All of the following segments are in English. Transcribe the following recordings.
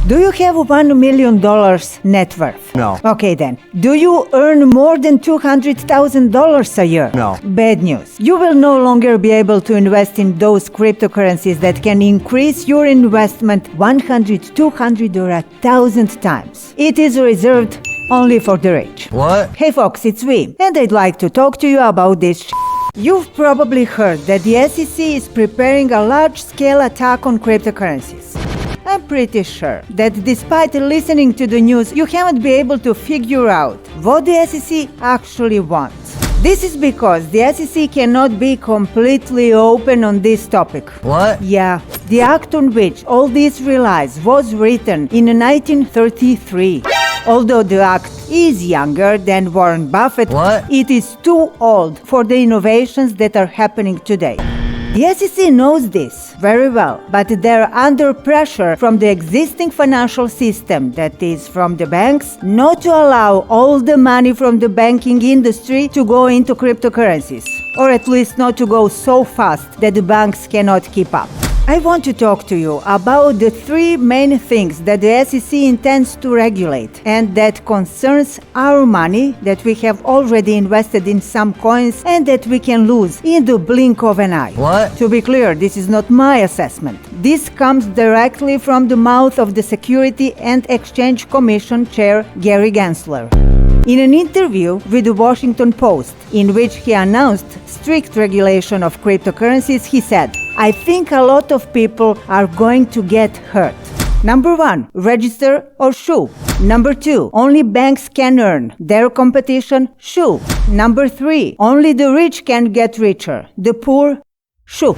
Do you have $1 million net worth? No. Okay then. Do you earn more than $200,000 a year? No. Bad news. You will no longer be able to invest in those cryptocurrencies that can increase your investment 100, 200 or 1,000 times. It is reserved only for the rich. What? Hey folks, it's we, and I'd like to talk to you about this. You've probably heard that the SEC is preparing a large-scale attack on cryptocurrencies. I'm pretty sure that despite listening to the news, you haven't been able to figure out what the SEC actually wants. This is because the SEC cannot be completely open on this topic. What? Yeah, the act on which all this relies was written in 1933. Although the act is younger than Warren Buffett, What? it is too old for the innovations that are happening today. The SEC knows this very well, but they're under pressure from the existing financial system, that is, from the banks, not to allow all the money from the banking industry to go into cryptocurrencies, or at least not to go so fast that the banks cannot keep up. I want to talk to you about the three main things that the SEC intends to regulate and that concerns our money that we have already invested in some coins and that we can lose in the blink of an eye. What? To be clear, this is not my assessment. This comes directly from the mouth of the Security and Exchange Commission Chair Gary Gensler. In an interview with the Washington Post, in which he announced strict regulation of cryptocurrencies, he said, "I think a lot of people are going to get hurt. Number 1, register or shoo. Number 2, only banks can earn. Their competition, shoo. Number 3, only the rich can get richer. The poor, shoo."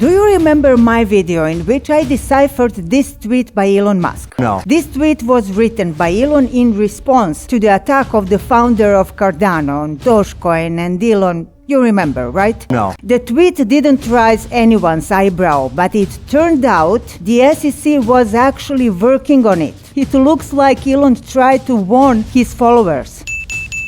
Do you remember my video in which I deciphered this tweet by Elon Musk? No. This tweet was written by Elon in response to the attack of the founder of Cardano on Dogecoin, and Elon, you remember, right? No. The tweet didn't raise anyone's eyebrow, but it turned out the SEC was actually working on it. It looks like Elon tried to warn his followers.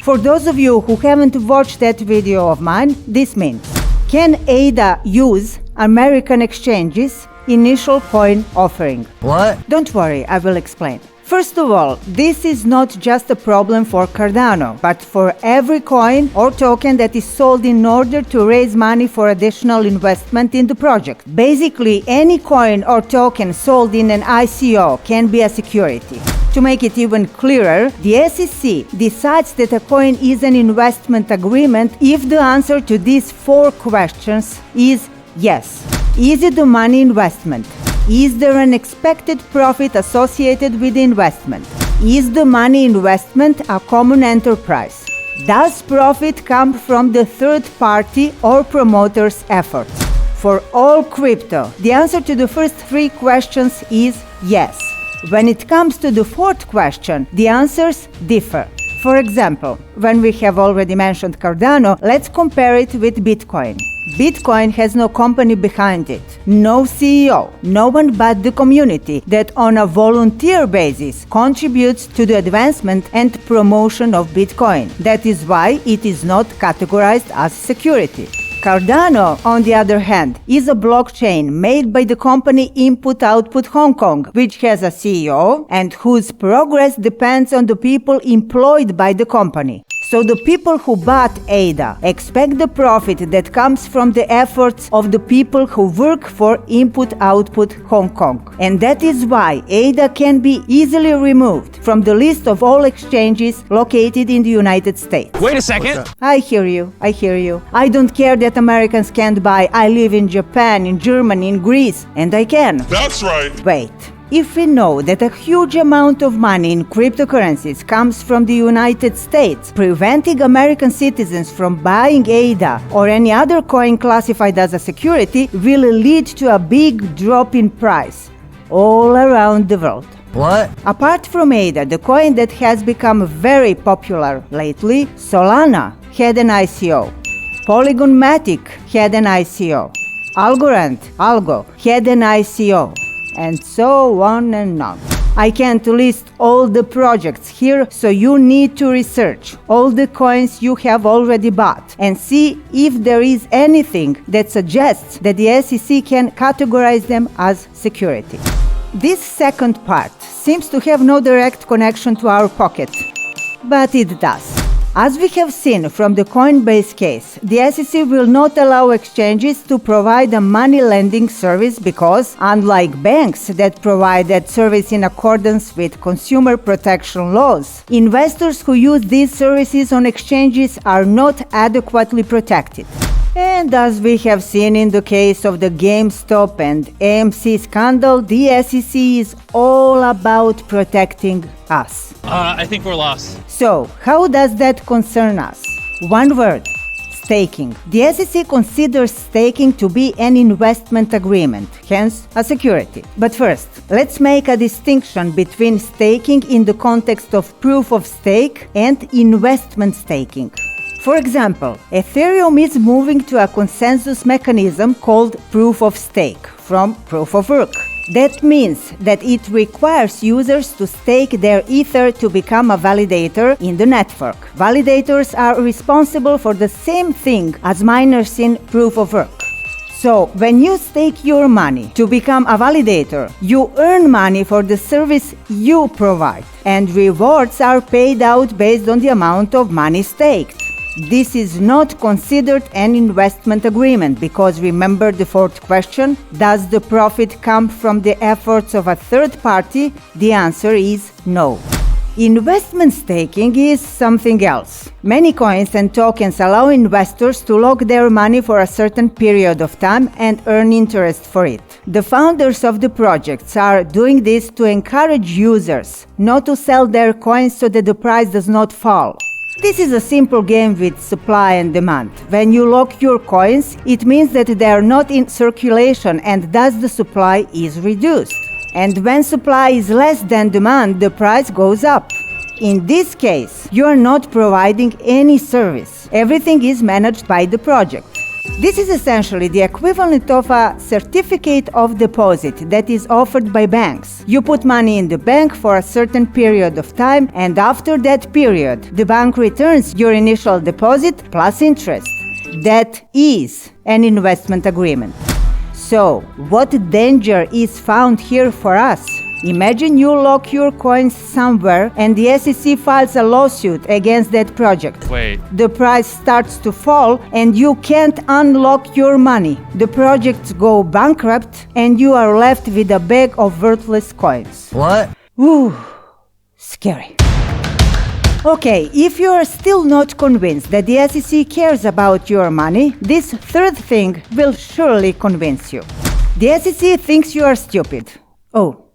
For those of you who haven't watched that video of mine, this means: can ADA use American Exchange's initial coin offering? What? Don't worry, I will explain. First of all, this is not just a problem for Cardano, but for every coin or token that is sold in order to raise money for additional investment in the project. Basically, any coin or token sold in an ICO can be a security. To make it even clearer, the SEC decides that a coin is an investment agreement if the answer to these 4 questions is yes. Is it a money investment? Is there an expected profit associated with the investment? Is the money investment a common enterprise? Does profit come from the third party or promoter's efforts? For all crypto, the answer to the first 3 questions is yes. When it comes to the 4th question, the answers differ. For example, when we have already mentioned Cardano, let's compare it with Bitcoin. Bitcoin has no company behind it, no CEO, no one but the community that on a volunteer basis contributes to the advancement and promotion of Bitcoin. That is why it is not categorized as security. Cardano, on the other hand, is a blockchain made by the company Input-Output Hong Kong, which has a CEO and whose progress depends on the people employed by the company. So the people who bought ADA expect the profit that comes from the efforts of the people who work for Input-Output Hong Kong. And that is why ADA can be easily removed from the list of all exchanges located in the United States. Wait a second. I hear you. I don't care that Americans can't buy. I live in Japan, in Germany, in Greece, and I can. That's right. Wait. If we know that a huge amount of money in cryptocurrencies comes from the United States, preventing American citizens from buying ADA or any other coin classified as a security will lead to a big drop in price all around the world. What? Apart from ADA, the coin that has become very popular lately, Solana, had an ICO. Polygon Matic had an ICO. Algorand, Algo, had an ICO. And so on and on. I can't list all the projects here, so you need to research all the coins you have already bought and see if there is anything that suggests that the SEC can categorize them as security. This second part seems to have no direct connection to our pocket, but it does. As we have seen from the Coinbase case, the SEC will not allow exchanges to provide a money lending service because, unlike banks that provide that service in accordance with consumer protection laws, investors who use these services on exchanges are not adequately protected. And as we have seen in the case of the GameStop and AMC scandal, the SEC is all about protecting us. I think we're lost. So, how does that concern us? One word: staking. The SEC considers staking to be an investment agreement, hence a security. But first, let's make a distinction between staking in the context of proof of stake and investment staking. For example, Ethereum is moving to a consensus mechanism called proof of stake from proof of work. That means that it requires users to stake their Ether to become a validator in the network. Validators are responsible for the same thing as miners in proof of work. So, when you stake your money to become a validator, you earn money for the service you provide, and rewards are paid out based on the amount of money staked. This is not considered an investment agreement because remember the fourth question: does the profit come from the efforts of a third party? The answer is no. Investment staking is something else. Many coins and tokens allow investors to lock their money for a certain period of time and earn interest for it. The founders of the projects are doing this to encourage users not to sell their coins so that the price does not fall. This is a simple game with supply and demand. When you lock your coins, it means that they are not in circulation and thus the supply is reduced. And when supply is less than demand, the price goes up. In this case, you are not providing any service. Everything is managed by the project. This is essentially the equivalent of a certificate of deposit that is offered by banks. You put money in the bank for a certain period of time, and after that period, the bank returns your initial deposit plus interest. That is an investment agreement. So, what danger is found here for us? Imagine you lock your coins somewhere and the SEC files a lawsuit against that project. Wait. The price starts to fall and you can't unlock your money. The projects go bankrupt and you are left with a bag of worthless coins. What? Ooh, scary. Okay, if you are still not convinced that the SEC cares about your money, this third thing will surely convince you. The SEC thinks you are stupid.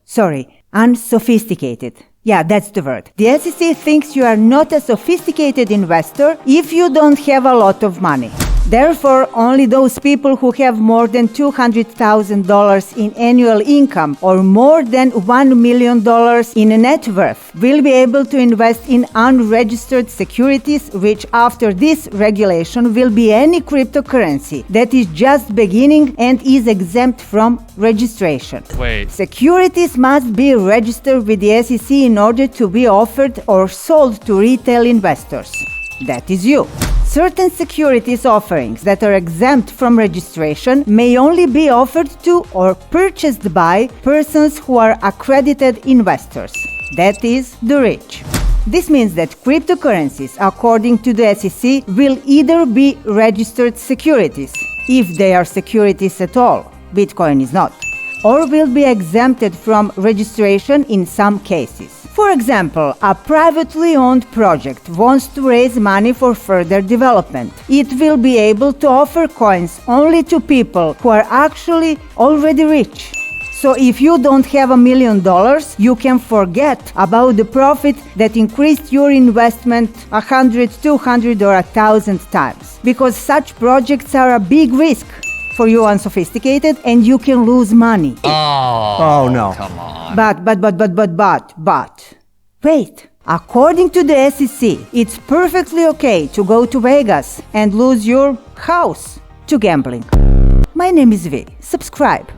Sorry, unsophisticated. Yeah, that's the word. The SEC thinks you are not a sophisticated investor if you don't have a lot of money. Therefore, only those people who have more than $200,000 in annual income or more than $1 million in net worth will be able to invest in unregistered securities, which after this regulation will be any cryptocurrency that is just beginning and is exempt from registration. Wait. Securities must be registered with the SEC in order to be offered or sold to retail investors. That is you. Certain securities offerings that are exempt from registration may only be offered to or purchased by persons who are accredited investors. That is the rich. This means that cryptocurrencies, according to the SEC, will either be registered securities, if they are securities at all, Bitcoin is not, or will be exempted from registration in some cases. For example, a privately owned project wants to raise money for further development. It will be able to offer coins only to people who are actually already rich. So if you don't have $1 million, you can forget about the profit that increased your investment 100, 200 or 1,000 times. Because such projects are a big risk for you unsophisticated and you can lose money. Oh no. Come on. But, wait. According to the SEC, it's perfectly okay to go to Vegas and lose your house to gambling. My name is V. Subscribe.